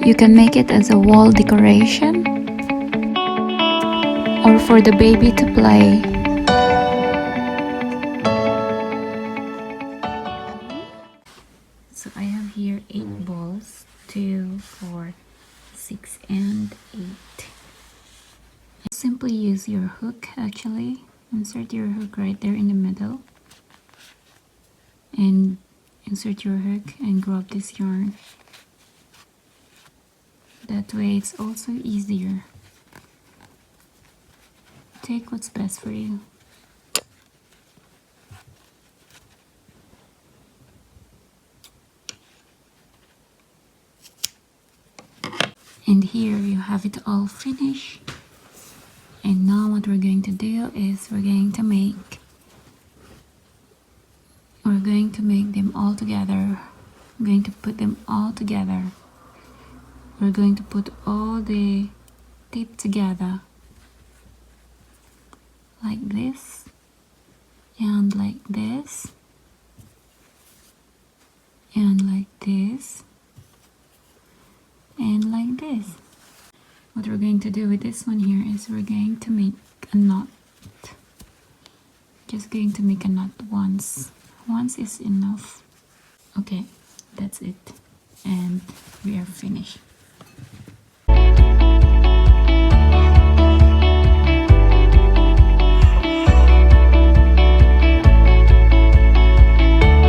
You can make it as a wall decoration or for the baby to play. So I have here 8 balls, 2, 4, 6 and 8. Simply use your hook. Actually insert your hook right there in the middle and insert your hook and grab this yarn. That way it's also easier. Take what's best for you. And here you have it all finished. And now what we're going to do is we're going to make them all together. I'm going to put them all together. We're going to put all the tape together like this and like this and like this and like this. What we're going to do with this one here is we're going to make a knot. Just going to make a knot once. Once is enough. Okay, that's it. And we are finished.